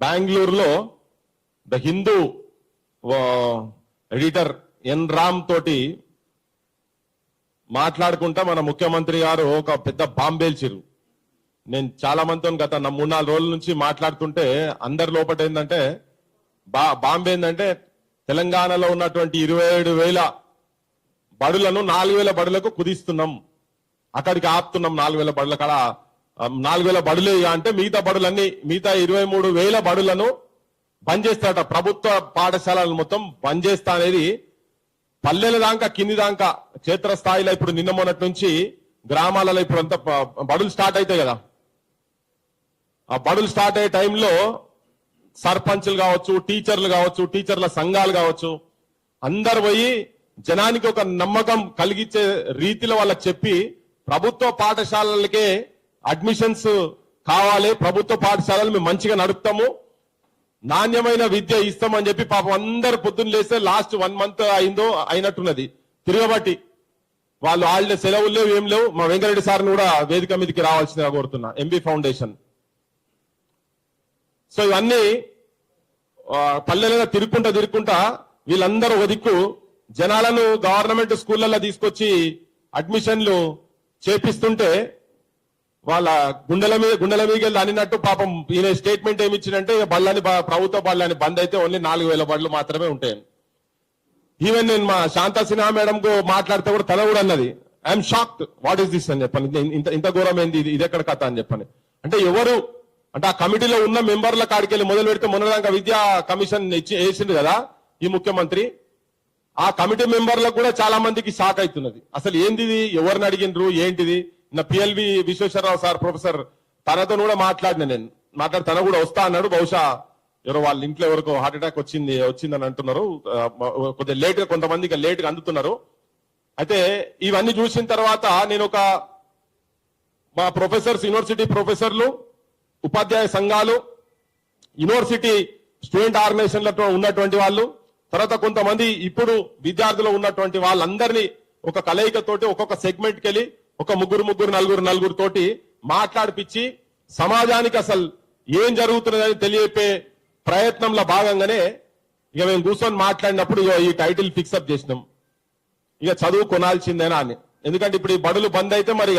బెంగళూరులో the Hindu editor ఎన్ రామ్ తోటి మాట్లాడుకుంటా మన ముఖ్యమంత్రి గారు ఒక పెద్ద బాంబేల్చిరు. నేను చాలా మందితో గత 3-4 రోజుల నుంచి మాట్లాడుతుంటే అందరి లోపల ఏంటంటే బాంబే ఏంటంటే తెలంగాణలో ఉన్నటువంటి 27,000 బడులను 4,000 బడులకు కుదిస్తున్నాం, అక్కడికి ఆపుతున్నాం. 4,000 బడుల కాడ 4,000 బడులే అంటే మిగతా బడులన్నీ మిగతా 23,000 బడులను బంద్ చేస్తారట. ప్రభుత్వ పాఠశాలలు మొత్తం బంద్ చేస్తా అనేది పల్లెల దాకా కింది దాకా క్షేత్రస్థాయిలో ఇప్పుడు నిన్న మొన్నటి నుంచి గ్రామాలలో ఇప్పుడు అంతా బడులు స్టార్ట్ అవుతాయి కదా. ఆ బడులు స్టార్ట్ అయ్యే టైంలో సర్పంచ్లు కావచ్చు, టీచర్లు కావచ్చు, టీచర్ల సంఘాలు కావచ్చు, అందరు పోయి జనానికి ఒక నమ్మకం కలిగించే రీతిలో వాళ్ళకి చెప్పి ప్రభుత్వ పాఠశాలలకే అడ్మిషన్స్ కావాలి, ప్రభుత్వ పాఠశాలలు మేము మంచిగా నడుపుతాము, నాణ్యమైన విద్య ఇస్తామని చెప్పి పాపం అందరు పొద్దున్న లేస్తే లాస్ట్ 1 month అయినట్టున్నది తిరగబట్టి. వాళ్ళు హాలిడే సెలవులు లేవు, ఏం లేవు. మా వెంకరెడ్డి సార్ని కూడా వేదిక మీదకి రావాల్సిందిగా కోరుతున్నా, ఎంబీ ఫౌండేషన్. సో ఇవన్నీ పల్లెలుగా తిరుక్కుంటా వీళ్ళందరూ ఒక దిక్కు జనాలను గవర్నమెంట్ స్కూళ్లలో తీసుకొచ్చి అడ్మిషన్లు చేపిస్తుంటే వాళ్ళ గుండెల మీదకి వెళ్ళి అనినట్టు పాపం ఈయన స్టేట్మెంట్ ఏమి ఇచ్చిందంటే బళ్ళని ప్రభుత్వ బళ్ళని బంద్ అయితే ఓన్లీ 4,000 బళ్ళు మాత్రమే ఉంటాయి. ఈవెన్ నేను మా శాంతా సిన్హా మేడం కు మాట్లాడితే కూడా తన కూడా అన్నది, I'm shocked, what is this అని చెప్పండి, ఇంత ఘోరం ఏంది ఇది ఎక్కడ కథ అని చెప్పండి. అంటే ఎవరు అంటే ఆ కమిటీలో ఉన్న మెంబర్ల కాడికి వెళ్ళి మొదలు పెడితే మొన్నదాకా విద్యా కమిషన్ వేసిండు కదా ఈ ముఖ్యమంత్రి, ఆ కమిటీ మెంబర్లకు కూడా చాలా మందికి షాక్ అవుతున్నది. అసలు ఏంది, ఎవరిని అడిగినరు, ఏంటిది. నా పిఎల్వి విశ్వేశ్వరరావు సార్ ప్రొఫెసర్ తనతో కూడా నేను మాట్లాడి తన కూడా వస్తా అన్నాడు. బహుశా ఎవరో వాళ్ళ ఇంట్లో ఎవరికో హార్ట్ అటాక్ వచ్చిందని అంటున్నారు. కొద్దిగా లేట్ గా కొంతమంది లేట్ గా అందుతున్నారు. అయితే ఇవన్నీ చూసిన తర్వాత నేను మా ప్రొఫెసర్స్, యూనివర్సిటీ ప్రొఫెసర్లు, ఉపాధ్యాయ సంఘాలు, యూనివర్సిటీ స్టూడెంట్ ఆర్గనైజేషన్లతో ఉన్నటువంటి వాళ్ళు, తర్వాత కొంతమంది ఇప్పుడు విద్యార్థులు ఉన్నటువంటి వాళ్ళందరినీ ఒక కలయికతోటి ఒక్కొక్క సెగ్మెంట్కి వెళ్ళి ఒక నలుగురు తోటి మాట్లాడిపించి సమాజానికి అసలు ఏం జరుగుతున్నదని తెలియపే ప్రయత్నంలో భాగంగానే ఇక మేము కూర్చొని మాట్లాడినప్పుడు ఈ టైటిల్ ఫిక్సప్ చేసినాం, ఇక చదువు కొనాల్సిందేనా అని. ఎందుకంటే ఇప్పుడు ఈ బడులు బంద్ అయితే మరి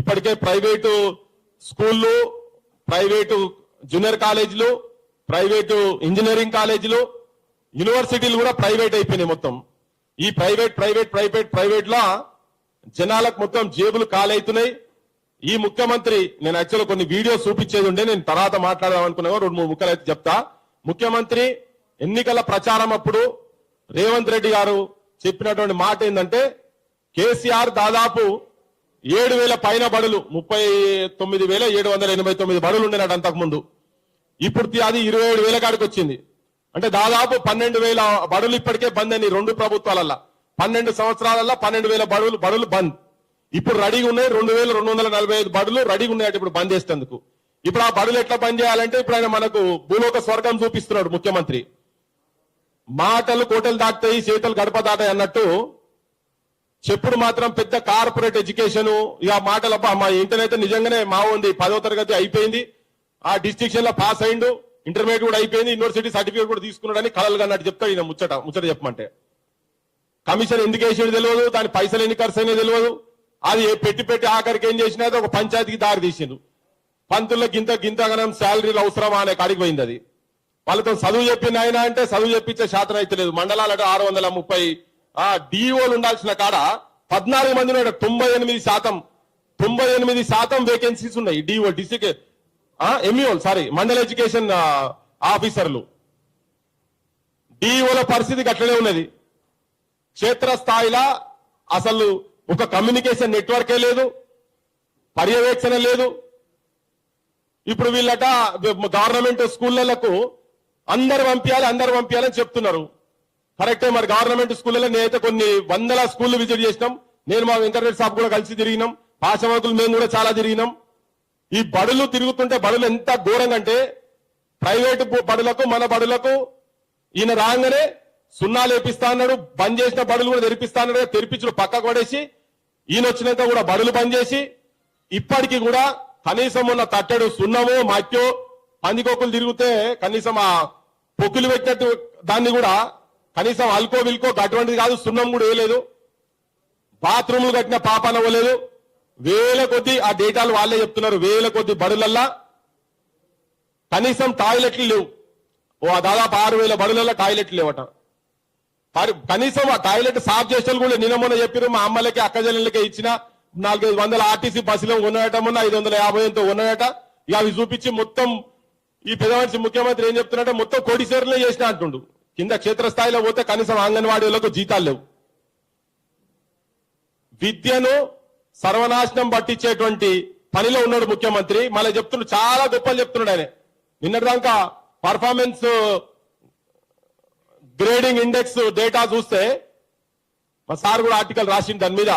ఇప్పటికే ప్రైవేటు స్కూళ్ళు, ప్రైవేటు జూనియర్ కాలేజీలు, ప్రైవేటు ఇంజనీరింగ్ కాలేజీలు, యూనివర్సిటీలు కూడా ప్రైవేట్ అయిపోయినాయి మొత్తం. ఈ ప్రైవేట్ లో జనాలకు మొత్తం జేబులు కాలవుతున్నాయి. ఈ ముఖ్యమంత్రి, నేను యాక్చువల్గా కొన్ని వీడియోస్ చూపించేది ఉండే, నేను తర్వాత మాట్లాడదాం అనుకున్నా, 2-3 ముక్కలు అయితే చెప్తా. ముఖ్యమంత్రి ఎన్నికల ప్రచారం అప్పుడు రేవంత్ రెడ్డి గారు చెప్పినటువంటి మాట ఏంటంటే కేసీఆర్ దాదాపు 7,000 పైన బడులు, 39,789 బడులు ఉండేనట్టు అంతకు ముందు. ఇప్పుడు అది 27,000 కాడికి వచ్చింది. అంటే దాదాపు 12,000 బడులు ఇప్పటికే బంద్ అని 2 ప్రభుత్వాలల్లో 12 సంవత్సరాలలో 12,000 బడులు బంద్. ఇప్పుడు రెడీగా ఉన్నాయి 2,245 బడులు రెడీగా ఉన్నాయి ఇప్పుడు బంద్ చేసేందుకు. ఇప్పుడు ఆ బడులు ఎట్లా బంద్ చేయాలంటే ఇప్పుడు ఆయన మనకు భూలోక స్వర్గం చూపిస్తున్నాడు ముఖ్యమంత్రి. మాటలు కోటలు దాటుతాయి, చేతలు గడప దాటాయి అన్నట్టు చెప్పుడు మాత్రం పెద్ద కార్పొరేట్ ఎడ్యుకేషన్. ఇక మాటలబ్బా, మా ఇంటర్నెట్ నిజంగానే మా ఉంది 10వ తరగతి అయిపోయింది, ఆ డిస్టింక్షన్ లో పాస్ అయిండు, ఇంటర్మీడియట్ కూడా అయిపోయింది, యూనివర్సిటీ సర్టిఫికేట్ కూడా తీసుకున్నాడని కలలుగా అన్నట్టు చెప్తాడు ఈయన. ముచ్చట చెప్పమంటే కమిషన్ ఎందుకు వేసేది తెలియదు, దాని పైసలు ఎన్ని ఖర్చు అయినా తెలియదు. అది పెట్టి ఆఖరికి ఏం చేసినది ఒక పంచాయతీకి దారి తీసిండు. పంతుల్లో గింతగనం శాలరీలు అవసరమా అనే కాడికి పోయింది. అది వాళ్ళతో చదువు చెప్పిన ఆయన అంటే చదువు చెప్పించే శాతం అయితే లేదు. మండలాలంటే 630 డిఓలు ఉండాల్సిన కాడ 14 మంది 98% వేకెన్సీస్ ఉన్నాయి. డిఓ డిస్ట్రిక్ట్ ఎంఈఓ మండల ఎడ్యుకేషన్ ఆఫీసర్లు. డిఓల పరిస్థితి అట్లనే ఉన్నది. క్షేత్రస్థాయిలో అసలు ఒక కమ్యూనికేషన్ నెట్వర్కే లేదు, పర్యవేక్షణ లేదు. ఇప్పుడు వీళ్ళట గవర్నమెంట్ స్కూళ్లకు అందరు పంపించాలని చెప్తున్నారు. కరెక్టే, మరి గవర్నమెంట్ స్కూళ్ళలో నేనైతే కొన్ని 100 స్కూళ్లు విజిట్ చేసినాం. నేను మా వెంకటరెడ్డి సాబ్ కూడా కలిసి తిరిగినాం, పాశవంతులు మేము కూడా చాలా తిరిగినాం. ఈ బడులు తిరుగుతుంటే బడులు ఎంత ఘోరంగా అంటే ప్రైవేటు బడులకు మన బడులకు ఈయన రాగానే సున్నాలు వేపిస్తా అన్నాడు, బంద్ చేసిన బడులు కూడా తెరిపిస్తా అన్నాడు. తెరిపించుడు పక్కకు పడేసి ఈయన వచ్చినాక కూడా బడులు బంద్ చేసి ఇప్పటికీ కూడా కనీసం ఉన్న తట్టడు సున్నమో మట్టో పందికొక్కులు తిరిగితే కనీసం ఆ పొక్కులు పెట్టినట్టు దాన్ని కూడా కనీసం అల్కో విల్కో అటువంటిది కాదు, సున్నం కూడా వేయలేదు, బాత్రూములు కట్టిన పాపాన అవ్వలేదు. వేల కొద్ది ఆ డేటాలు వాళ్ళే చెప్తున్నారు, వేల కొద్ది బడులల్లా కనీసం టాయిలెట్లు లేవు. దాదాపు 6,000 బడులల్లో టాయిలెట్లు లేవట. కనీసం ఆ టాయిలెట్ సాఫ్ చేసేలు కూడా నిన్న మొన్న చెప్పారు, మా అమ్మలకి అక్కజల్లకి ఇచ్చిన 400-500 ఆర్టీసీ బస్సులో ఉన్నాయట, మొన్న 550 ఉన్నాయట. ఇక అవి చూపించి మొత్తం ఈ పెద్ద మనిషి ముఖ్యమంత్రి ఏం చెప్తున్నట్టే మొత్తం కోటీశ్వరులే చేసిన అంటుండు. కింద క్షేత్రస్థాయిలో పోతే కనీసం అంగన్వాడీలకు జీతాలు లేవు. విద్యను సర్వనాశనం పట్టించేటువంటి పనిలో ఉన్నాడు ముఖ్యమంత్రి. మళ్ళీ చెప్తున్నాడు, చాలా గొప్పలు చెప్తున్నాడు ఆయన. నిన్నటిదాకా పర్ఫార్మెన్స్ గ్రేడింగ్ ఇండెక్స్ డేటా చూస్తే మా సార్ కూడా ఆర్టికల్ రాసింది దాని మీద.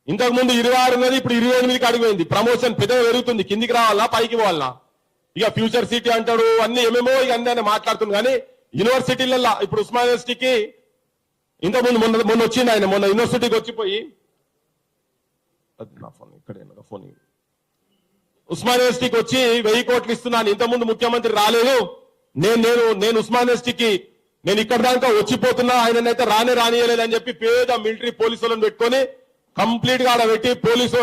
ఇంతకు ముందు 26 ఉన్నది, ఇప్పుడు 28కి అడిగిపోయింది. ప్రమోషన్ పెద్దగా పెరుగుతుంది, కిందికి రావాలా పైకి పోవాలా. ఇక ఫ్యూచర్ సిటీ అంటాడు, అన్ని ఏమేమో ఇక అన్ని ఆయన మాట్లాడుతుంది. కానీ యూనివర్సిటీలలో ఇప్పుడు ఉస్మాన్ యూనివర్సిటీకి ఇంతకుముందు మొన్న వచ్చింది ఆయన, మొన్న యూనివర్సిటీకి వచ్చిపోయి నా ఫోన్ ఇక్కడే ఫోన్ ఉస్మాన్ యూనివర్సిటీకి వచ్చి 1000 కోట్లు ఇస్తున్నాను. ఇంతకుముందు ముఖ్యమంత్రి రాలేదు, నేను ఉస్మాన్ యూనివర్సిటీకి నేను ఇక్కడ దాకా వచ్చిపోతున్నా, ఆయననైతే రానియలేదని చెప్పి పేద మిలిటరీ పోలీసులను పెట్టుకొని కంప్లీట్ గా ఆడ పెట్టి పోలీసు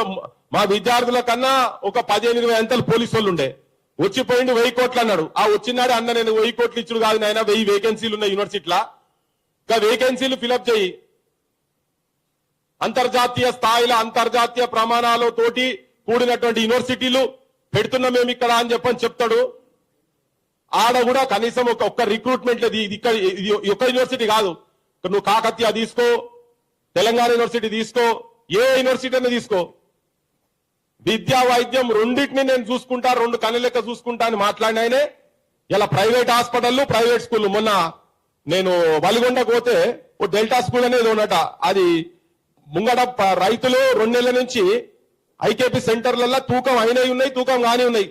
మా విద్యార్థుల కన్నా ఒక 15-20 అంతలు పోలీసు వాళ్ళు ఉండే. వచ్చిపోయింది 1000 కోట్లు అన్నాడు. ఆ వచ్చినాడు అన్న, నేను 1000 కోట్లు ఇచ్చుడు కాదు నాయన, 1000 వేకెన్సీలు ఉన్నాయి యూనివర్సిటీలా, ఇంకా వేకెన్సీలు ఫిలప్ చేయి, అంతర్జాతీయ స్థాయిలో అంతర్జాతీయ ప్రమాణాలతోటి కూడినటువంటి యూనివర్సిటీలు పెడుతున్నాం మేము ఇక్కడ అని చెప్పని చెప్తాడు. ఆడ కూడా కనీసం ఒక్క రిక్రూట్మెంట్ లేదు. ఇది ఒక్క యూనివర్సిటీ కాదు, నువ్వు కాకతీయ తీసుకో, తెలంగాణ యూనివర్సిటీ తీసుకో, ఏ యూనివర్సిటీ అయినా తీసుకో, విద్యా వైద్యం రెండింటిని నేను చూసుకుంటా, 2 కన్ను లెక్క చూసుకుంటా అని మాట్లాడిన ఆయనే ఇలా ప్రైవేట్ హాస్పిటల్ ప్రైవేట్ స్కూల్. మొన్న నేను వలిగొండ పోతే ఓ డెల్టా స్కూల్ అనేది ఉన్నట, అది ముంగట రైతులు 2 నెలల నుంచి ఐకేపీ సెంటర్లలో తూకం అయినవి ఉన్నాయి, తూకం కాని ఉన్నాయి.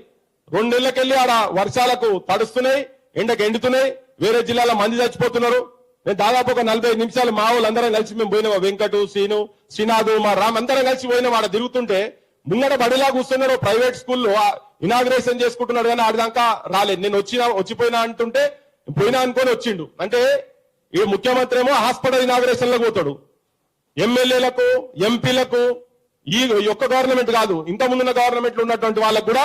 2 నెలలకెళ్ళి ఆడ వర్షాలకు తడుస్తున్నాయి, ఎండకు ఎండుతున్నాయి, వేరే జిల్లాల మంది చచ్చిపోతున్నారు. నేను దాదాపు ఒక 45 నిమిషాలు మా వాళ్ళు అందరం కలిసి మేము పోయినాం, వెంకటు, శ్రీను, శ్రీనాథు, మా రామ్ అందరం కలిసి పోయినాం. ఆడ తిరుగుతుంటే ముంగట బడిలా కూర్చున్నారు ప్రైవేట్ స్కూల్లో, ఇనాగ్రేషన్ చేసుకుంటున్నాడు కానీ ఆడిదాకా రాలేదు. నేను వచ్చిపోయినా అంటుంటే పోయినా అనుకొని వచ్చిండు. అంటే ఈ ముఖ్యమంత్రి ఏమో హాస్పిటల్ ఇనాగ్రేషన్ లో పోతాడు. ఎమ్మెల్యేలకు ఎంపీలకు ఈ ఒక్క గవర్నమెంట్ కాదు, ఇంతకుముందున్న గవర్నమెంట్లు ఉన్నటువంటి వాళ్ళకు కూడా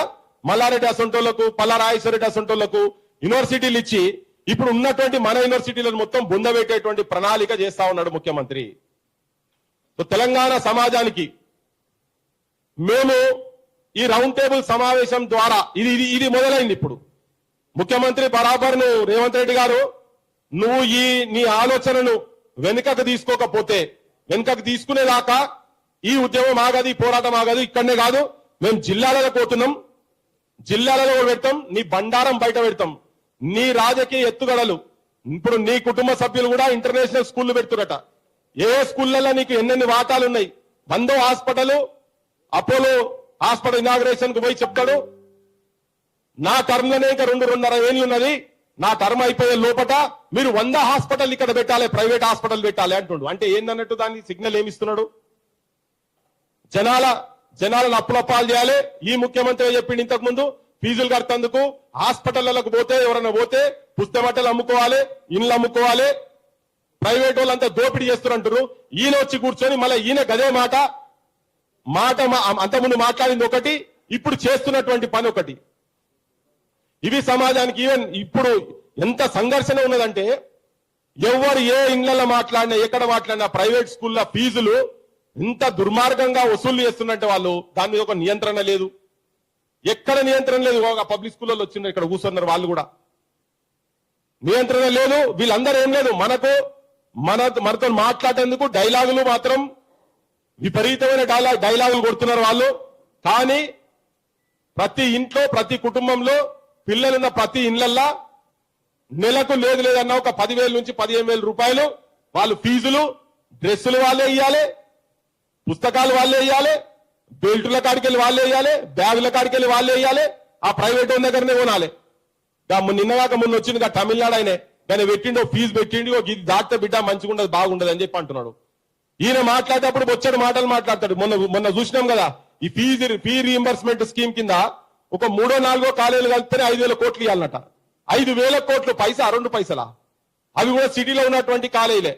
మల్లారెడ్డి అసంటోళ్లకు, పల్లారాజేశ్వరరెడ్డి అసంటోళ్లకు యూనివర్సిటీలు ఇచ్చి ఇప్పుడు ఉన్నటువంటి మన యూనివర్సిటీలను మొత్తం బొందబెట్టేటువంటి ప్రణాళిక చేస్తా ఉన్నాడు ముఖ్యమంత్రి. తెలంగాణ సమాజానికి మేము ఈ రౌండ్ టేబుల్ సమావేశం ద్వారా ఇది మొదలైంది. ఇప్పుడు ముఖ్యమంత్రి బరాబర్ నువ్వు రేవంత్ రెడ్డి గారు, నువ్వు నీ ఆలోచనను వెనుకకు తీసుకోకపోతే, వెనుకకు తీసుకునేదాకా ఈ ఉద్యమం ఆగదు, ఈ పోరాటం ఆగదు. ఇక్కడనే కాదు, మేము జిల్లాలలో పోతున్నాం, జిల్లాలలో పెడతాం, నీ బండారం బయట పెడతాం, నీ రాజకీయ ఎత్తుగడలు. ఇప్పుడు నీ కుటుంబ సభ్యులు కూడా ఇంటర్నేషనల్ స్కూళ్లు పెడుతురట. ఏ స్కూళ్లలో నీకు ఎన్నెన్ని వాటాలు ఉన్నాయి. బందో హాస్పిటల్, అపోలో హాస్పిటల్ ఇనాగ్రేషన్ కు పోయి చెప్తాడు, నా టర్మ్ లోనే ఇంకా 2-2.5 ఏళ్ళు ఉన్నది, నా టర్మ్ అయిపోయే లోపట మీరు 100 హాస్పిటల్ ఇక్కడ పెట్టాలి, ప్రైవేట్ హాస్పిటల్ పెట్టాలి అంటుండు. అంటే ఏందన్నట్టు దానికి సిగ్నల్ ఏమిస్తున్నాడు? జనాలను అప్పులప్పాలు చేయాలి. ఈ ముఖ్యమంత్రి చెప్పిండు ఇంతకు ముందు, ఫీజులు కడతందుకు హాస్పిటళ్లకు పోతే ఎవరైనా పోతే పుస్తమట్టలు అమ్ముకోవాలి, ఇండ్లు అమ్ముకోవాలి, ప్రైవేట్ వాళ్ళంతా దోపిడీ చేస్తున్నారు. ఈయన వచ్చి కూర్చొని మళ్ళీ ఈయన గదే మాట అంతకుముందు మాట్లాడింది ఒకటి, ఇప్పుడు చేస్తున్నటువంటి పని ఒకటి. ఇవి సమాజానికి ఈవెన్ ఇప్పుడు ఎంత సంఘర్షణ ఉన్నదంటే, ఎవరు ఏ ఇండ్లలో మాట్లాడినా ఎక్కడ మాట్లాడినా ప్రైవేట్ స్కూల్లో ఫీజులు ఇంత దుర్మార్గంగా వసూలు చేస్తున్నట్టు వాళ్ళు, దాని మీద ఒక నియంత్రణ లేదు, ఎక్కడ నియంత్రణ లేదు. ఒక పబ్లిక్ స్కూల్లో వచ్చిండ్రు, ఇక్కడ కూర్చున్నారు వాళ్ళు కూడా, నియంత్రణ లేదు. వీళ్ళందరూ ఏం లేదు, మనతో మాట్లాడేందుకు డైలాగులు మాత్రం విపరీతమైన డైలాగులు కొడుతున్నారు వాళ్ళు. కానీ ప్రతి ఇంట్లో ప్రతి కుటుంబంలో పిల్లలున్న ప్రతి ఇళ్లల్లా నెలకు లేదన్నా ఒక 10,000 నుంచి 15,000 రూపాయలు వాళ్ళు ఫీజులు, డ్రెస్సులు వాళ్ళే ఇయ్యాలి, పుస్తకాలు వాళ్ళే ఇయ్యాలి, బెల్టుల కాడికెళ్ళి వాళ్ళే ఇయ్యాలి, బ్యాగుల కాడికెళ్ళి వాళ్ళే ఇయ్యాలి, ఆ ప్రైవేట్ దగ్గరనే కొనాలి. నిన్నగాక మొన్న వచ్చింది తమిళనాడు ఆయనే, దాన్ని పెట్టిండో ఫీజు పెట్టిండి, ఇది దాటితే బిడ్డ మంచిగా ఉండదు బాగుండదు అని చెప్పి అంటున్నాడు. ఈయన మాట్లాడేటప్పుడు వచ్చాడు మాటలు మాట్లాడతాడు. మొన్న చూసినాం కదా, ఈ ఫీ రీఎంబర్స్మెంట్ స్కీమ్ కింద ఒక 3, 4 కాలేజీలు కలిపితేనే 5,000 కోట్లు ఇవ్వాలన్నట. 5,000 కోట్లు పైసా 2 పైసలా? అవి కూడా సిటీలో ఉన్నటువంటి కాలేజీలే.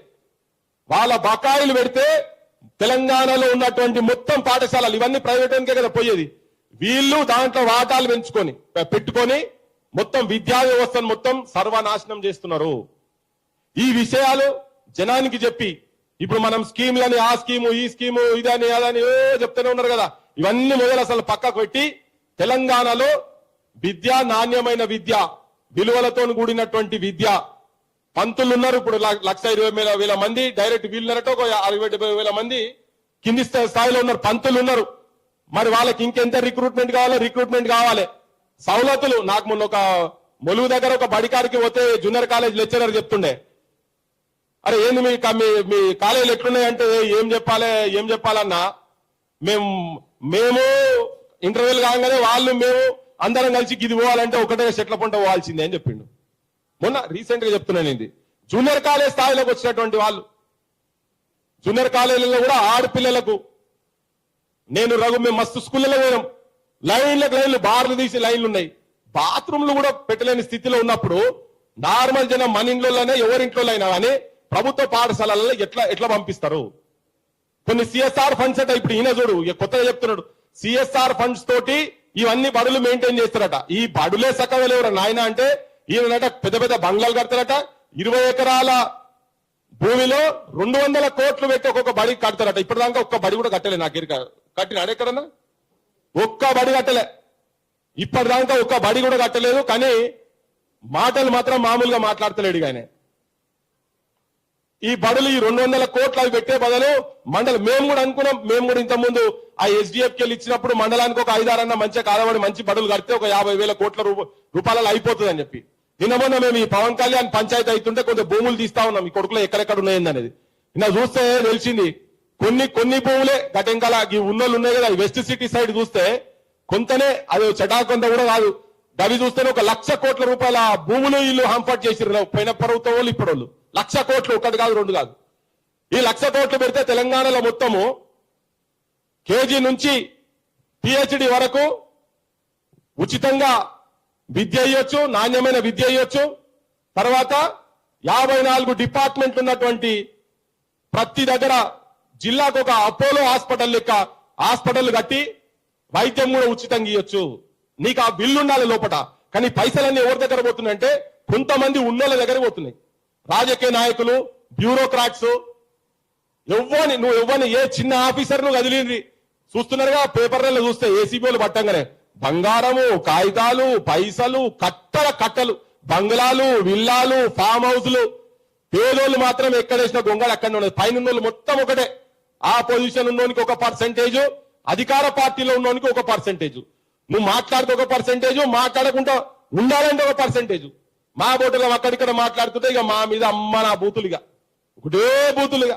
వాళ్ళ బకాయిలు పెడితే తెలంగాణలో ఉన్నటువంటి మొత్తం పాఠశాలలు ఇవన్నీ ప్రైవేట్కే కదా పోయేది. వీళ్ళు దాంట్లో వాటాలు పెట్టుకొని మొత్తం విద్యా వ్యవస్థను మొత్తం సర్వనాశనం చేస్తున్నారు. ఈ విషయాలు జనానికి చెప్పి ఇప్పుడు మనం స్కీమ్లని ఆ స్కీము ఈ స్కీము ఇదని అదని చెప్తూనే ఉన్నారు కదా. ఇవన్నీ మొదలు అసలు పక్కకు పెట్టి తెలంగాణలో విద్య, నాణ్యమైన విద్య, విలువలతో కూడినటువంటి విద్య. పంతులు ఉన్నారు ఇప్పుడు 1,20,000 మంది, డైరెక్ట్ వీళ్ళున్నారట ఒక 60,000 మంది కింది స్థాయిలో ఉన్నారు, పంతులు ఉన్నారు. మరి వాళ్ళకి ఇంకెంత రిక్రూట్మెంట్ కావాలి. సౌలతులు నాకు మొన్న ఒక మొలుగు దగ్గర ఒక బడికారికి పోతే జూనియర్ కాలేజ్ లెక్చరర్ చెప్తుండే, అరే ఏంది మీ కాలేజీలు ఎట్లున్నాయంటే ఏం చెప్పాలన్నా మేము ఇంటర్వ్యూలు కాగానే మేము అందరం కలిసి ఇది పోవాలంటే ఒకటే చెట్ల పంట పోవాల్సిందే అని చెప్పిండు. మొన్న రీసెంట్ గా చెప్తున్నాను, ఇది జూనియర్ కాలేజ్ స్థాయిలోకి వచ్చినటువంటి వాళ్ళు. జూనియర్ కాలేజీలలో కూడా ఆడపిల్లలకు మేము మస్తు స్కూళ్ళలో పోయాం, లైన్లు బార్లు తీసి లైన్లు ఉన్నాయి, బాత్రూమ్లు కూడా పెట్టలేని స్థితిలో ఉన్నప్పుడు నార్మల్ జనం మన ఇంట్లోనే ఎవరింట్లో అయినా కానీ ప్రభుత్వ పాఠశాలల్లో ఎట్లా పంపిస్తారు? కొన్ని సిఎస్ఆర్ ఫండ్స్ అట, ఇప్పుడు ఈయన చూడు కొత్తగా చెప్తున్నాడు, సిఎస్ఆర్ ఫండ్స్ తోటి ఇవన్నీ బడులు మెయింటైన్ చేస్తారట. ఈ బడులే సక్కవలేవరా నాయన అంటే ఈయనట పెద్ద పెద్ద బంగ్లాలు కడతారట. 20 ఎకరాల భూమిలో 200 కోట్లు పెట్టి ఒక్కొక్క బడి కడతారట. ఇప్పటిదాకా ఒక్క బడి కూడా కట్టలే. నాకు కట్టినాడు ఎక్కడన్నా? ఒక్క బడి కట్టలే. ఇప్పటిదాకా ఒక్క బడి కూడా కట్టలేదు. కానీ మాటలు మాత్రం మామూలుగా మాట్లాడతలేడు ఆయన. ఈ బడులు ఈ 200 కోట్లు అవి పెట్టే బదులు మేము కూడా అనుకున్నాం, మేము కూడా ఇంత ముందు ఆ SDF కెళ్ళి ఇచ్చినప్పుడు మండలానికి ఒక 5-6 మంచిగా కాదబడి మంచి బడులు కడితే ఒక 50,000 కోట్ల రూపాయలు అయిపోతుంది అని చెప్పి నిన్న మొన్న మేము ఈ పవన్ కళ్యాణ్ పంచాయతీ అవుతుంటే కొంచెం భూములు తీస్తా ఉన్నాం, ఈ కొడుకులో ఎక్కడెక్కడ ఉన్నాయండి అనేది. నిన్న చూస్తే తెలిసింది కొన్ని భూములే గటెంకాల ఈ ఉన్నోళ్ళు ఉన్నాయి కదా, వెస్ట్ సిటీ సైడ్ చూస్తే కొంతనే, అది చటాకొంత కూడా కాదు, అవి చూస్తేనే 1,00,000 కోట్ల రూపాయల భూములు వీళ్ళు హాంఫర్ట్ చేసిర్రు. పోయిన ప్రభుత్వం వాళ్ళు ఇప్పుడు వాళ్ళు 1,00,000 కోట్లు, 1 కాదు 2 కాదు. ఈ 1,00,000 కోట్లు పెడితే తెలంగాణలో మొత్తము కేజీ నుంచి PhD వరకు ఉచితంగా విద్య ఇవ్వచ్చు, నాణ్యమైన విద్య ఇవ్వచ్చు. తర్వాత 54 డిపార్ట్మెంట్లు ఉన్నటువంటి ప్రతి దగ్గర జిల్లాకు ఒక అపోలో హాస్పిటల్ లెక్క హాస్పిటల్ కట్టి వైద్యం కూడా ఉచితంగా ఇవ్వచ్చు. నీకు ఆ బిల్లు ఉండాలి లోపల. కానీ పైసలన్నీ ఎవరి దగ్గర పోతున్నాయంటే కొంతమంది ఉన్నోళ్ళ దగ్గర పోతున్నాయి. రాజకీయ నాయకులు, బ్యూరోక్రాట్స్, నువ్వు ఏ చిన్న ఆఫీసర్ ను కదిలింది చూస్తున్నారుగా పేపర్లలో చూస్తే ఏసీబీలు పట్టంగానే బంగారము, కాగితాలు, పైసలు, కట్టలు, బంగ్లాలు, విల్లాలు, ఫామ్ హౌస్లు. పేదోళ్ళు మాత్రం ఎక్కడేసిన గొంగళి అక్కడ ఉన్నది. పైన మొత్తం ఒకటే. ఆ పొజిషన్ ఉన్నోనికి 1%, అధికార పార్టీలో ఉన్నోనికి 1%. నువ్వు మాట్లాడితే 1%, మాట్లాడకుండా ఉండాలంటే 1%. మా బోటులో అక్కడిక్కడ మాట్లాడుతుంటే ఇక మా మీద అమ్మ నా బూతులుగా ఒకటే బూతులుగా.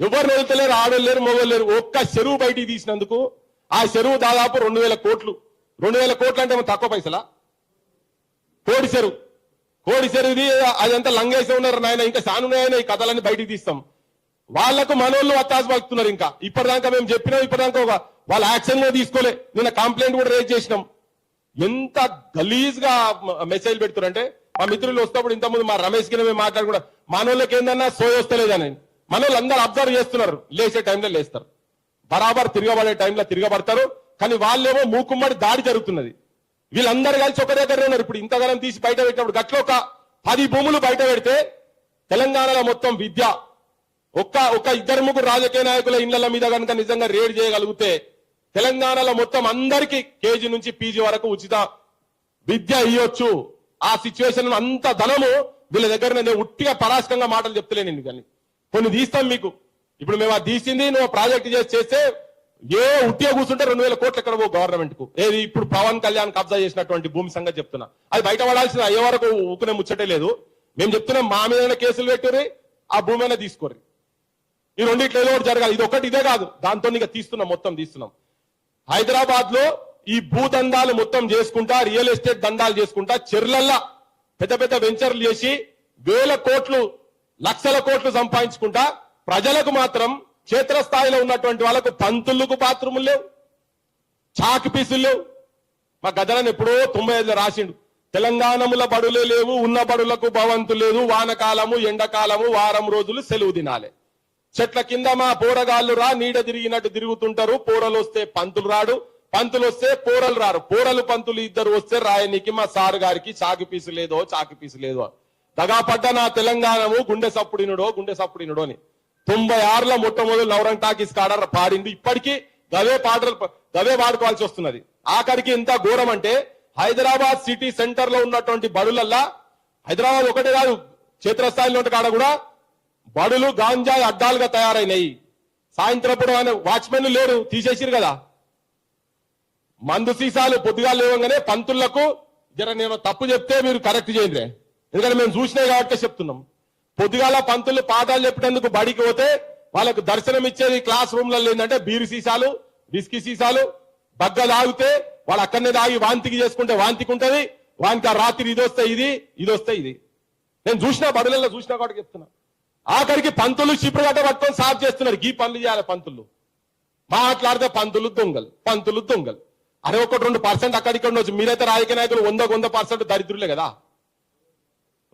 ఎవరు వెళ్తలేరు, ఆడోళ్ళు లేరు, మొగోళ్ళు లేరు. ఒక్క చెరువు బయటికి తీసినందుకు ఆ చెరువు దాదాపు 2,000 కోట్లు. 2,000 కోట్లు అంటే తక్కువ పైసలా? కోడి చెరువుది అదంతా లంగేసి ఉన్నారు నాయన. ఇంకా సానున్నాయన ఈ కథలన్నీ బయటికి తీస్తాం. వాళ్లకు మనోళ్ళు వత్తాసు పలుకుతున్నారు. ఇంకా ఇప్పటిదాకా మేము చెప్పినాం, ఇప్పటిదాకా వాళ్ళ యాక్షన్ కూడా తీసుకోలే. నిన్న కంప్లైంట్ కూడా రేజ్ చేసినాం. ఎంత గలీజ్ గా మెసేజ్ పెడుతున్నారంటే మా మిత్రులు వస్తేప్పుడు ఇంతకుముందు మా రమేష్ కి మేము మాట్లాడుకుంటా మనోళ్ళకి ఏందన్నా సోయి వస్తలేదని. మనోళ్ళు అందరూ అబ్జర్వ్ చేస్తున్నారు. లేచే టైంలో లేస్తారు, బరాబర్ తిరగబడే టైంలో తిరగబడతారు. కానీ వాళ్ళేమో మూకుమ్మడి దాడి జరుగుతున్నది. వీళ్ళందరూ కలిసి ఒక దగ్గర ఉన్నారు. ఇప్పుడు ఇంతకాలం తీసి బయట పెట్టినప్పుడు గట్ల ఒక 10 భూములు బయట పెడితే తెలంగాణలో మొత్తం విద్య ఒక్క 2-3 రాజకీయ నాయకుల ఇళ్ల మీద కనుక నిజంగా రేడ్ చేయగలిగితే తెలంగాణలో మొత్తం అందరికీ కేజీ నుంచి పీజీ వరకు ఉచిత విద్య ఇవ్వచ్చు. ఆ సిచ్యువేషన్ అంత ధనము వీళ్ళ దగ్గర నేను ఉట్టిగా పరాశకంగా మాటలు చెప్తలేను. కానీ కొన్ని తీస్తాం మీకు. ఇప్పుడు మేము అది తీసింది నువ్వు ప్రాజెక్ట్ చేస్తే ఉట్టిగా కూర్చుంటే 2,000 కోట్లు ఎక్కడ గవర్నమెంట్ కు. ఏది ఇప్పుడు పవన్ కళ్యాణ్ కబ్జా చేసినటువంటి భూమి సంగతి చెప్తున్నా. అది బయట పడాల్సిన అయ్యే వరకు ఊకునే ముచ్చటే లేదు. మేము చెప్తున్నాం మా మీద కేసులు పెట్టుర్రి, ఆ భూమి అయినా తీసుకోర్రి. ఈ రెండిట్లో ఏదో జరగాలి. ఇది ఒకటి ఇదే కాదు, దాంతో ఇక మొత్తం తీస్తున్నాం. హైదరాబాద్ లో ఈ భూదందాలు మొత్తం చేసుకుంటా, రియల్ ఎస్టేట్ దందాలు చేసుకుంటా, చెర్లల్లా పెద్ద పెద్ద వెంచర్లు చేసి 1,000 కోట్లు 1,00,000 కోట్లు సంపాదించుకుంటా ప్రజలకు మాత్రం క్షేత్రస్థాయిలో ఉన్నటువంటి వాళ్ళకు పంతులకు బాత్రూములు లేవు, చాక్ పీసులు లేవు, మా గదలని ఎప్పుడో 95లో రాసిండు. తెలంగాణముల బడులే లేవు, ఉన్న బడులకు భవంతు లేదు, వానకాలము ఎండకాలము వారం రోజులు సెలవు దినాలే. చెట్ల కింద మా పోరగాళ్ళు రా నీడ తిరిగినట్టు తిరుగుతుంటారు, పోరలు వస్తే పంతులు రాడు, పంతులు వస్తే పోరలు రారు, పోరలు పంతులు ఇద్దరు వస్తే రాయనికి మా సారు గారికి చాకి పీసు లేదో చాకి పీసు లేదో. దగాపడ్డ నా తెలంగాణము గుండె సప్పుడినుడో అని 96లో మొట్టమొదటి నవరంగ్ టాకీస్ కాడ పాడింది. ఇప్పటికీ గవే పాటలు గవే పాడుకోవాల్సి వస్తున్నది. ఆఖరికి ఎంత ఘోరం అంటే హైదరాబాద్ సిటీ సెంటర్ లో ఉన్నటువంటి బడులల్లా, హైదరాబాద్ ఒకటే కాదు క్షేత్రస్థాయిలో కాడ కూడా బడులు గాంజాయి అడ్డాలుగా తయారైనాయి. సాయంత్రప్పుడు ఆయన వాచ్మెన్ లేరు, తీసేసిరు కదా. మందు సీసాలు పొద్దుగా లేవగానే పంతులకు జర నేను తప్పు చెప్తే మీరు కరెక్ట్ చేయండి, ఎందుకంటే మేము చూసినాయి కాబట్టి చెప్తున్నాం. పొద్దుగాల పంతులు పాఠాలు చెప్పేందుకు బడికి పోతే వాళ్ళకు దర్శనం ఇచ్చేది క్లాస్ రూమ్లలో ఏంటంటే బీరు సీసాలు, బిస్కీ సీసాలు. బగ్గ తాగితే వాళ్ళు అక్కడనే తాగి వాంతికి చేసుకుంటే వాంతికి ఉంటది, వానికి ఆ రాత్రి ఇది వస్తే ఇది. నేను చూసినా బడులలో చూసినా కాబట్టి చెప్తున్నా. ఆఖరికి పంతులు చిప్పుడు గట్ట పట్టుకొని సాఫ్ చేస్తున్నారు. ఈ పనులు చేయాలి పంతులు. మాట్లాడితే పంతులు దొంగలు. అరే 1-2% అక్కడిక్కడ ఉండొచ్చు. మీరైతే రాజకీయ నాయకులు 100% దరిద్రులే కదా.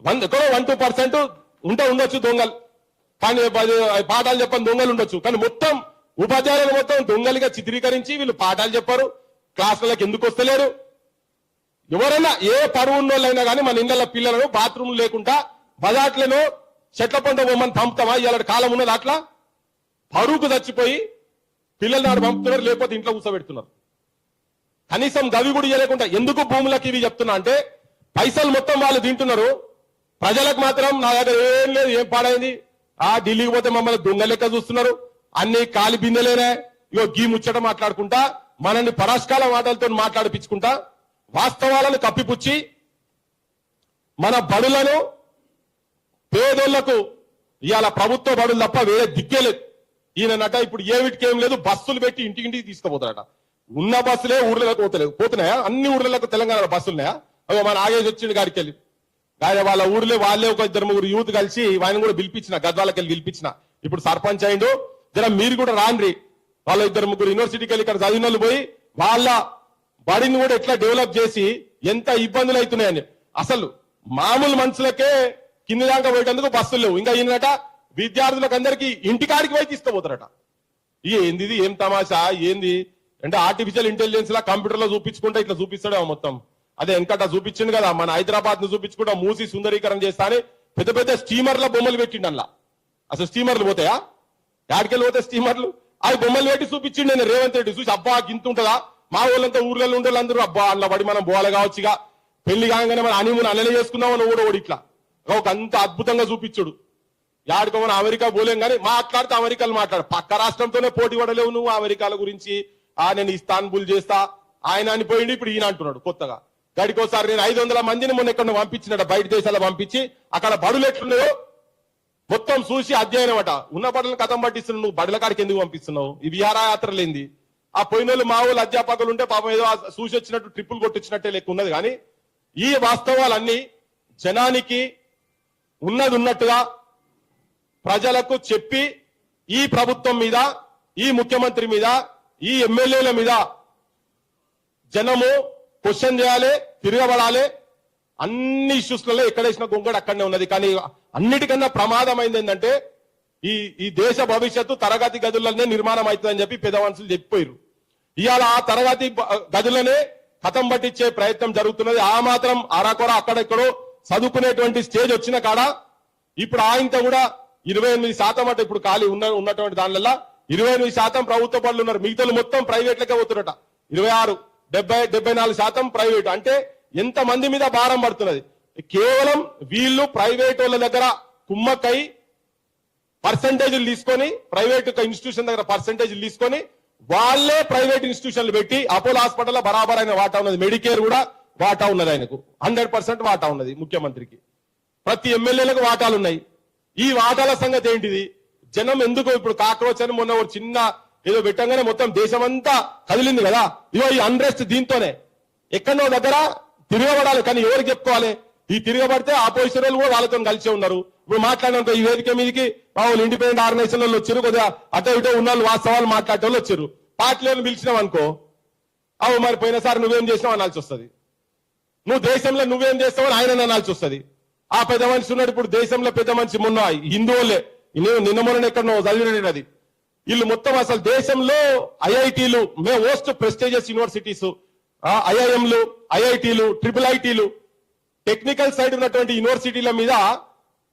1-2% ఉండొచ్చు దొంగలు, కానీ పాఠాలు చెప్పని దొంగలు ఉండొచ్చు. కానీ మొత్తం ఉపాధ్యాయులను మొత్తం దొంగలుగా చిత్రీకరించి వీళ్ళు పాఠాలు చెప్పారు, క్లాసులకు ఎందుకు వస్తలేరు. ఎవరైనా ఏ పరువు ఉన్నోళ్ళైనా కానీ మన ఇళ్ల పిల్లలను బాత్రూమ్ లేకుండా బజాట్లను చెట్ల పంట బొమ్మని పంపుతామా? ఇవాళ కాలం ఉన్నది అట్లా. పరువుకు చచ్చిపోయి పిల్లలు నాడు పంపుతున్నారు, లేకపోతే ఇంట్లో కూర్చోబెడుతున్నారు. కనీసం గవి కూడా ఇవ్వలేకుండా. ఎందుకు భూములకు ఇవి చెప్తున్నా అంటే పైసలు మొత్తం వాళ్ళు తింటున్నారు, ప్రజలకు మాత్రం నా దగ్గర ఏం లేదు, ఏం పాడైంది. ఢిల్లీకి పోతే మమ్మల్ని దొంగ లెక్క చూస్తున్నారు, అన్ని కాలి బిందెలేనే. ఇగో గీ ముచ్చట మాట్లాడుకుంటా, మనల్ని పరాష్కాల మాటలతో మాట్లాడిపించుకుంటా, వాస్తవాలను కప్పిపుచ్చి మన బడులను పేదోళ్లకు ఇవాళ ప్రభుత్వ బడులు తప్ప వేరే దిక్కే లేదు. ఈయనట ఇప్పుడు ఏమిటికేం లేదు, బస్సులు పెట్టి ఇంటికి తీసుకుపోతారట. ఉన్న బస్సులే ఊర్లలోకి పోతున్నాయా? అన్ని ఊర్లలోకి తెలంగాణలో బస్సులున్నాయా? అవి మన ఆగేసి వచ్చిండు గాడికి వెళ్ళి వాళ్ళ ఊర్లే వాళ్ళే ఒక 2-3 యూత్ కలిసి ఆయన కూడా పిలిపించిన, గద్వాలకి వెళ్ళి పిలిపించిన. ఇప్పుడు సర్పంచ్ అయిండు, జర మీరు కూడా రాండ్రి. వాళ్ళ 2-3 యూనివర్సిటీకి వెళ్ళి ఇక్కడ చదివిన వాళ్ళు పోయి వాళ్ళ బడిని కూడా ఎట్లా డెవలప్ చేసి ఎంత ఇబ్బందులు అవుతున్నాయని. అసలు మామూలు మనుషులకే కింద దాకా పోయేటందుకు బస్సులు లేవు. ఇంకా ఈయనట విద్యార్థులకు అందరికీ ఇంటికాడికి పోయి తీసుకుపోతారట. ఏంది ఏం తమాషా ఏంది అంటే ఆర్టిఫిషియల్ ఇంటెలిజెన్స్ లా కంప్యూటర్ లో చూపించుకుంటే ఇట్లా చూపిస్తాడే మొత్తం. అదే వెనకట చూపించింది కదా, మన హైదరాబాద్ ను చూపించుకుంటా మూసి సుందరీకరణ చేస్తా అని పెద్ద పెద్ద స్టీమర్ల బొమ్మలు పెట్టిండు అలా. అసలు స్టీమర్లు పోతాయా? యాడికెళ్ళి పోతే స్టీమర్లు? అవి బొమ్మలు పెట్టి చూపించిండు నేను రేవంత్ రెడ్డి. చూసి అబ్బా గింత ఉంటుందా? మా ఊళ్ళంతా ఊర్లలో ఉండే అందరూ అబ్బా అలా పడి మనం బోల కావచ్చుగా, పెళ్లి కాగానే మన హనీమూన్ అల్లనే చేసుకున్నామని ఓడి ఇట్లా ఒక అంత అద్భుతంగా చూపించుడు. యాడికో మనం అమెరికా పోలేం కానీ మాట్లాడితే అమెరికాలో మాట్లాడు. పక్క రాష్ట్రంతోనే పోటీ పడలేవు నువ్వు అమెరికాల గురించి. నేను ఇస్తాన్బుల్ చేస్తా ఆయన అని పోయింది, ఇప్పుడు ఈయన అంటున్నాడు కొత్తగా. గడికోసారి నేను 500 మందిని మొన్న ఎక్కడ పంపించినట, బయట దేశాల్లో పంపించి అక్కడ బడులు ఎట్లున్నాయో మొత్తం చూసి అధ్యయనం అట. ఉన్న బడులను కథం పట్టిస్తున్నావు, నువ్వు బడుల కాడికి ఎందుకు పంపిస్తున్నావు? ఈ విహారయాత్రలేంది? ఆ పోయిన వాళ్ళు మా వాళ్ళు అధ్యాపకులు ఉంటే పాపం ఏదో చూసి వచ్చినట్టు ట్రిప్పులు కొట్టించినట్టే లెక్క ఉన్నది. కానీ ఈ వాస్తవాలన్నీ జనానికి ఉన్నది ఉన్నట్టుగా ప్రజలకు చెప్పి ఈ ప్రభుత్వం మీద, ఈ ముఖ్యమంత్రి మీద, ఈ ఎమ్మెల్యేల మీద జనము క్వశ్చన్ చేయాలి, తిరగబడాలి. అన్ని ఇష్యూస్లలో ఎక్కడేసిన గొంగడు అక్కడనే ఉన్నది. కానీ అన్నిటికన్నా ప్రమాదమైంది ఏంటంటే ఈ దేశ భవిష్యత్తు తరగతి గదులనే నిర్మాణం అవుతుందని చెప్పి పెద్ద మనుషులు చెప్పిపోయారు. ఇవాళ ఆ తరగతి గదులనే కథం పట్టించే ప్రయత్నం జరుగుతున్నది. ఆ మాత్రం అరాకొర అక్కడెక్కడో చదువుకునేటువంటి స్టేజ్ వచ్చిన కాడ ఇప్పుడు ఆయనతో కూడా 28% అంటే ఇప్పుడు ఖాళీ ఉన్నటువంటి దానివల్ల 28% ప్రభుత్వ పనులు ఉన్నారు. మిగతా మొత్తం ప్రైవేట్లకే పోతున్నట. 76-74% ప్రైవేట్. అంటే ఎంత మంది మీద భారం పడుతున్నది. కేవలం వీళ్ళు ప్రైవేట్ వాళ్ళ దగ్గర కుమ్మక్కై పర్సంటేజీలు తీసుకొని, ప్రైవేట్ ఇన్స్టిట్యూషన్ దగ్గర పర్సంటేజీలు తీసుకొని వాళ్ళే ప్రైవేట్ ఇన్స్టిట్యూషన్లు పెట్టి, అపోలో హాస్పిటల్ బరాబర్ అయిన వాటా ఉన్నది, మెడికేర్ కూడా వాటా ఉన్నది, ఆయనకు 100% వాటా ఉన్నది, ముఖ్యమంత్రికి. ప్రతి ఎమ్మెల్యేలకు వాటాలు ఉన్నాయి. ఈ వాటాల సంగతి ఏంటిది? జనం ఎందుకు ఇప్పుడు కాక్రోచ్ అని మొన్న ఒక చిన్న ఏదో పెట్టంగానే మొత్తం దేశమంతా కదిలింది కదా. ఇవో ఈ అన్రెస్ట్ దీంతోనే ఎక్కడో దగ్గర తిరగబడాలి. కానీ ఎవరికి చెప్పుకోవాలి? ఈ తిరగబడితే ఆపోజిషన్ వాళ్ళు కూడా వాళ్ళతో కలిసే ఉన్నారు. ఇప్పుడు మాట్లాడిన ఈ వేదిక మీదకి వాళ్ళు ఇండిపెండెంట్ ఆర్గనైజేషన్ వాళ్ళు వచ్చారు, కొద్దిగా అటో ఇటో ఉన్న వాళ్ళు వాస్తవాలు మాట్లాడే వాళ్ళు వచ్చారు. పార్టీలను పిలిచినాం అనుకో, అవు మరి పోయినసారి నువ్వేం చేసినావు అనాల్సి వస్తుంది, నువ్వు దేశంలో నువ్వేం చేస్తావు అని ఆయన అనాల్సి వస్తుంది. ఆ పెద్ద మనిషి ఉన్నాడు ఇప్పుడు దేశంలో పెద్ద మనిషి మొన్న హిందువులే నిన్న మొన్న ఎక్కడ చదివిన అది వీళ్ళు మొత్తం అసలు దేశంలో ఐఐటీలు మోస్ట్ ప్రెస్టీజియస్ యూనివర్సిటీస్, ఐఐఎంలు, ఐఐటీలు, ట్రిపుల్ ఐటీలు, టెక్నికల్ సైడ్ ఉన్నటువంటి యూనివర్సిటీల మీద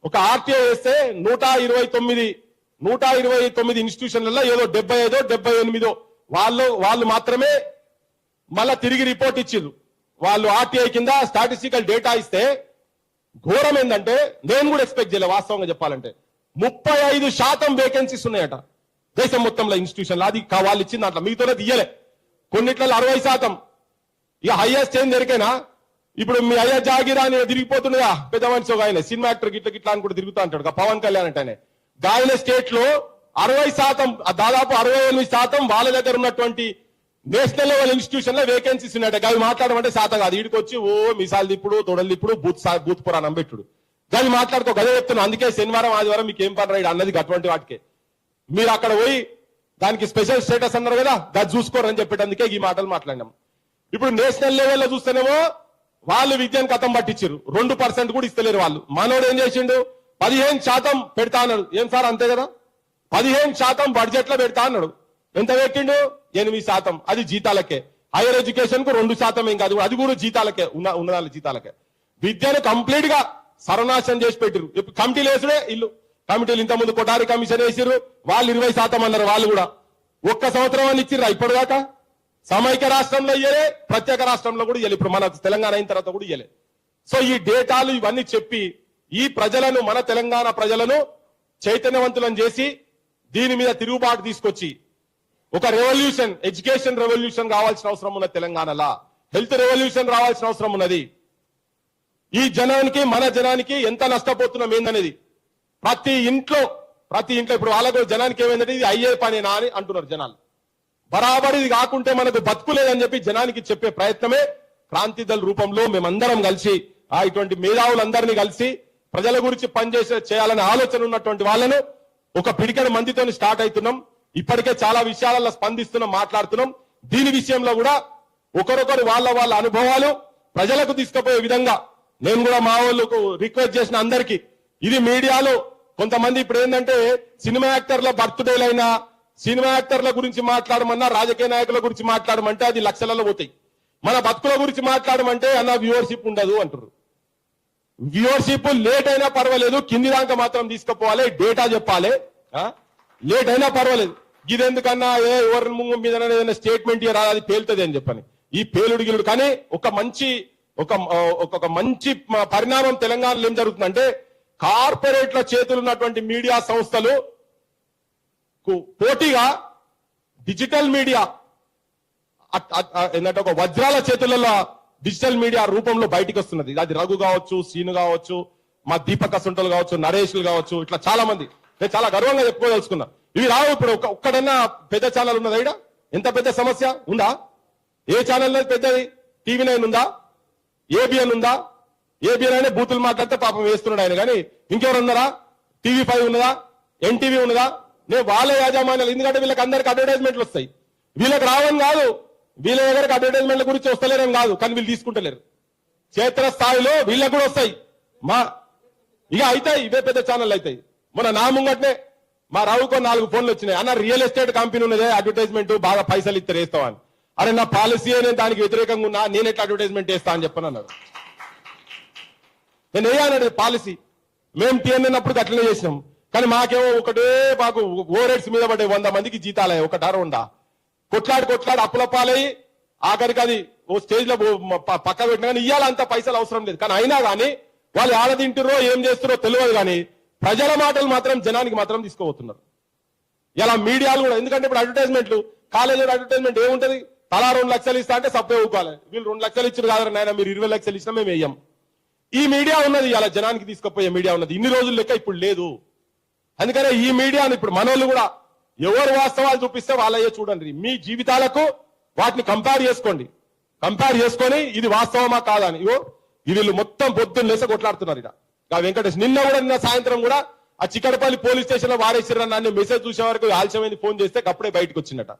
ఒక ఆర్టీఐ వేస్తే 129 ఇన్స్టిట్యూషన్లలో ఏదో 75, 78 వాళ్ళు మాత్రమే మళ్ళా తిరిగి రిపోర్ట్ ఇచ్చిండ్రు. వాళ్ళు ఆర్టీఐ కింద స్టాటిస్టికల్ డేటా ఇస్తే ఘోరం ఏంటంటే నేను కూడా ఎక్స్పెక్ట్ చేయలే వాస్తవంగా చెప్పాలంటే 35% వేకెన్సీస్ ఉన్నాయట దేశం మొత్తంలో ఇన్స్టిట్యూషన్లో. అది వాళ్ళు ఇచ్చింది దాంట్లో మిగతానే తీయలే, కొన్నిట్లలో 60%. ఇక హైయెస్ట్ ఏం దొరికైనా ఇప్పుడు మీ అయ్యా జాగిరా అని తిరిగిపోతుండగా పెద్ద మనిషి ఒక ఆయన సినిమా యాక్టర్ గిట్ల అని కూడా తిరుగుతూ అంటాడు పవన్ కళ్యాణ్ అంటేనే. గాయన స్టేట్ లో 60%, దాదాపు 68% వాళ్ళ దగ్గర ఉన్నటువంటి నేషనల్ లెవెల్ ఇన్స్టిట్యూషన్ లో వేకెన్సీస్ ఉన్నాయట. అవి మాట్లాడమంటే శాత కాదు, వీడికి వచ్చి ఓ మిసాల్ తిప్పుడు, తొడలు తిప్పుడు, బూత్ పురాణం పెట్టుడు. గది మాట్లాడుకో, గదే చెప్తున్నాను. అందుకే శనివారం ఆదివారం మీకు ఏం పని రైడ్ అన్నది అటువంటి వాటికే. మీరు అక్కడ పోయి దానికి స్పెషల్ స్టేటస్ అన్నారు కదా, గది చూసుకోరని చెప్పేటందుకే ఈ మాటలు మాట్లాడినాం. ఇప్పుడు నేషనల్ లెవెల్లో చూస్తేనేమో వాళ్ళు విద్యను కథం పట్టించారు, 2% కూడా ఇస్తలేరు వాళ్ళు. మనోడు ఏం చేసిండు, 15% పెడతా అన్నాడు. ఏం సార్ అంతే కదా, 15% బడ్జెట్ లో పెడతా అన్నాడు. ఎంత పెట్టిండు, 8%. అది జీతాలకే. హైయర్ ఎడ్యుకేషన్ కు 2% ఏం కాదు, అది కూడా జీతాలకే, ఉన్నదాని జీతాలకే. విద్యను కంప్లీట్ గా సర్వనాశనం చేసి పెట్టిరు. ఇప్పుడు కమిటీలు వేసుడే ఇల్లు కమిటీలు, ఇంతకుముందు కొటారి కమిషన్ వేసిర్రు, వాళ్ళు 20% అన్నారు. వాళ్ళు కూడా ఒక్క సంవత్సరం అని ఇచ్చిర్రా ఇప్పటిదాకా. సమైక్య రాష్ట్రంలో ఇయ్యలే, ప్రత్యేక రాష్ట్రంలో కూడా ఇయ్యలే, ఇప్పుడు మన తెలంగాణ అయిన తర్వాత కూడా ఇయ్యలే. సో ఈ డేటాలు ఇవన్నీ చెప్పి ఈ ప్రజలను, మన తెలంగాణ ప్రజలను చైతన్యవంతులను చేసి దీని మీద తిరుగుబాటు తీసుకొచ్చి ఒక రెవల్యూషన్, ఎడ్యుకేషన్ రెవల్యూషన్ రావాల్సిన అవసరం ఉన్న తెలంగాణలో, హెల్త్ రెవల్యూషన్ రావాల్సిన అవసరం ఉన్నది. ఈ జనానికి, మన జనానికి ఎంత నష్టపోతున్నాం ఏందనేది ప్రతి ఇంట్లో ఇప్పుడు వాళ్ళకు జనానికి ఏమైందంటే ఇది అయ్యే పనేనా అని అంటున్నారు జనాలు. బరాబర్ ఇది కాకుంటే మనకు బతుకులేదని చెప్పి జనానికి చెప్పే ప్రయత్నమే క్రాంతి దళ రూపంలో మేమందరం కలిసి ఇటువంటి మేధావులందరినీ కలిసి ప్రజల గురించి చేయాలనే ఆలోచన ఉన్నటువంటి వాళ్ళను ఒక పిడికెడు మందితో స్టార్ట్ అవుతున్నాం. ఇప్పటికే చాలా విషయాలలో స్పందిస్తున్నాం, మాట్లాడుతున్నాం. దీని విషయంలో కూడా ఒకరొకరు వాళ్ళ అనుభవాలు ప్రజలకు తీసుకుపోయే విధంగా నేను కూడా మా వాళ్ళకు రిక్వెస్ట్ చేసిన అందరికీ, ఇది మీడియాలో కొంతమంది ఇప్పుడు ఏంటంటే సినిమా యాక్టర్ల బర్త్డేలైనా, సినిమా యాక్టర్ల గురించి మాట్లాడమన్నా, రాజకీయ నాయకుల గురించి మాట్లాడమంటే అది లక్షలలో పోతాయి. మన బతుకుల గురించి మాట్లాడమంటే అన్న వ్యూవర్షిప్ ఉండదు అంటారు. వ్యూవర్షిప్ లేట్ అయినా పర్వాలేదు, కింది దాకా మాత్రం తీసుకుపోవాలి, డేటా చెప్పాలి. లేట్ అయినా పర్వాలేదు, ఇదెందుకన్నా ఎవరి ముందు మీద ఏదైనా స్టేట్మెంట్ ఇయ్యరా, అది పేలుతుంది అని చెప్పని ఈ పేలుడు గిలుడు. కానీ ఒక మంచి పరిణామం తెలంగాణలో ఏం జరుగుతుందంటే కార్పొరేట్ల చేతులు ఉన్నటువంటి మీడియా సంస్థలు పోటీగా డిజిటల్ మీడియా ఏంటంటే ఒక వజ్రాల చేతులలో డిజిటల్ మీడియా రూపంలో బయటికి వస్తున్నది. అది రఘు కావచ్చు, సీను కావచ్చు, మా దీపక సుంటలు కావచ్చు, నరేష్లు కావచ్చు, ఇట్లా చాలా మంది. నేను చాలా గర్వంగా చెప్పుకోదలుచుకున్నా. ఇవి రావు. ఇప్పుడు ఒక్కడన్నా పెద్ద ఛానల్ ఉన్నది ఇక్కడ, ఎంత పెద్ద సమస్య ఉందా? ఏ ఛానల్ పెద్దది? TV9 ఉందా? ABN ఉందా? ABN అనే బూతులు మాట్లాడితే పాపం వేస్తున్నాడు ఆయన. కానీ ఇంకెవరు ఉన్నారా? TV5 ఉన్నదా? NTV ఉన్నదా? నేను వాళ్ళ యాజమాన్యాలు, ఎందుకంటే వీళ్ళకి అందరికి అడ్వర్టైజ్మెంట్లు వస్తాయి. వీళ్ళకి రావని కాదు, వీళ్ళ దగ్గరకు అడ్వర్టైజ్మెంట్ల గురించి వస్తలేరని కాదు, కానీ వీళ్ళు తీసుకుంటలేరు. క్షేత్ర స్థాయిలో వీళ్ళకి కూడా వస్తాయి. ఇక అవుతాయి, ఇవే పెద్ద ఛానల్ అవుతాయి. మొన్న నా ముంగట్నే మా రావుకో 4 ఫోన్లు వచ్చినాయి. అన్న రియల్ ఎస్టేట్ కంపెనీ ఉన్నదే, అడ్వర్టైజ్మెంట్ బాగా పైసలు ఇస్తే వేస్తావా అని. అరే నా పాలసీ నేను దానికి వ్యతిరేకంగా ఉన్నా, నేను ఎట్లా అడ్వర్టైజ్మెంట్ వేస్తా అని చెప్పని అన్నాడు. నేను వేయాలన్నాడు పాలసీ. మేము TNN అప్పుడు అట్లనే చేసినాం. కానీ మాకేమో మాకు ఓవర్ మీద పడే 100 మందికి జీతాలే, ఒకటారు ఉందా కొట్లాడి అప్పుల పాలయ్యి ఆఖరికి అది ఓ స్టేజ్ లో పక్క పెట్టినా కానీ ఇయ్యాలంత పైసలు అవసరం లేదు. కానీ అయినా కానీ వాళ్ళు ఆడ తింటురో ఏం చేస్తారో తెలియదు. కానీ ప్రజల మాటలు మాత్రం జనానికి మాత్రం తీసుకోబోతున్నారు ఇలా మీడియాలు కూడా. ఎందుకంటే ఇప్పుడు అడ్వర్టైజ్మెంట్లు, కాలేజీలో అడ్వర్టైజ్మెంట్ ఏముంటది, తలా 2 లక్షలు ఇస్తా అంటే సప్పే ఊకోవాలి. వీళ్ళు 2 లక్షలు ఇచ్చారు కాదు నాయన, మీరు 20 లక్షలు ఇచ్చినా మేము వేయం. ఈ మీడియా ఉన్నది, ఇలా జనానికి తీసుకుపోయే మీడియా ఉన్నది. ఇన్ని రోజులు లెక్క ఇప్పుడు లేదు. అందుకనే ఈ మీడియాను ఇప్పుడు మనోళ్ళు కూడా ఎవరు వాస్తవాలు చూపిస్తే వాళ్ళయ్యే చూడండి. మీ జీవితాలకు వాటిని కంపేర్ చేసుకొని ఇది వాస్తవమా కాదా అని. వీళ్ళు మొత్తం పొద్దున్న లేస కొట్లాడుతున్నారు. ఇక వెంకటేష్ నిన్న సాయంత్రం కూడా ఆ చిక్కడపల్లి పోలీస్ స్టేషన్ లో వారేసిర్రు నన్ను మెసేజ్ చూసే వరకు ఆలస్యమైంది, ఫోన్ చేస్తే అప్పుడే బయటకు వచ్చిందట.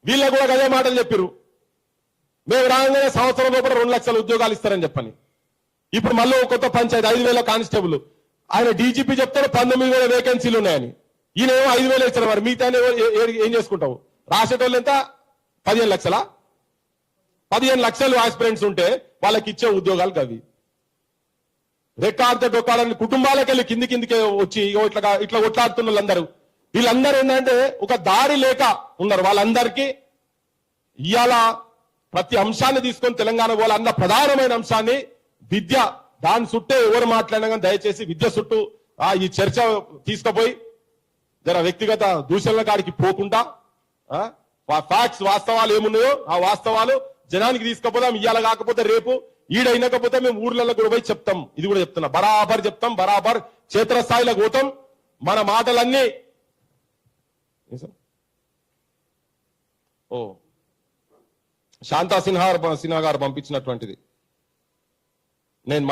వీళ్ళకు కూడా అదే మాటలు చెప్పిరు. మేము రాగానే సంవత్సరం లోపల 2 లక్షల ఉద్యోగాలు ఇస్తారని చెప్పని. ఇప్పుడు మళ్ళీ ఒక కొత్త పంచాయతీ 5,000 కానిస్టేబుల్, ఆయన డీజీపీ చెప్తాడు 19,000 వేకెన్సీలు ఉన్నాయని, ఈయనేమో 5,000 ఇచ్చారు. మరి మిగతా ఏం చేసుకుంటావు? రాసేటోళ్ళు ఎంత? 15 లక్షలా? 15 లక్షలు ఆస్పిరెంట్స్ ఉంటే వాళ్ళకి ఇచ్చే ఉద్యోగాలు అవి. రెక్కాడితే డొక్కాడని కుటుంబాలకు వెళ్ళి కిందికే వచ్చి ఇట్లా కొట్లాడుతున్న వాళ్ళందరూ, వీళ్ళందరూ ఏంటంటే ఒక దారి లేక ఉన్నారు. వాళ్ళందరికీ ఇవాళ ప్రతి అంశాన్ని తీసుకొని తెలంగాణ వాళ్ళ ప్రధానమైన అంశాన్ని విద్య, దాని చుట్టే ఎవరు మాట్లాడినా కానీ దయచేసి విద్య చుట్టూ ఈ చర్చ తీసుకుపోయి జర వ్యక్తిగత దూషణల కాడికి పోకుండా ఫ్యాక్ట్స్, వాస్తవాలు ఏమున్నాయో ఆ వాస్తవాలు జనానికి తీసుకుపోదాం. ఇవాళ కాకపోతే రేపు, ఈడైనకపోతే మేము ఊర్లలో కూడా పోయి చెప్తాం. ఇది కూడా చెప్తున్నా, బరాబర్ చెప్తాం, బరాబర్ క్షేత్రస్థాయిలో పోతాం. మన మాటలన్నీ శాంతా సిన్హా గారు పంపించినటువంటిది నేను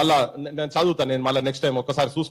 చదువుతాను. నేను మళ్ళా నెక్స్ట్ టైం ఒక్కసారి చూసుకుంటాను.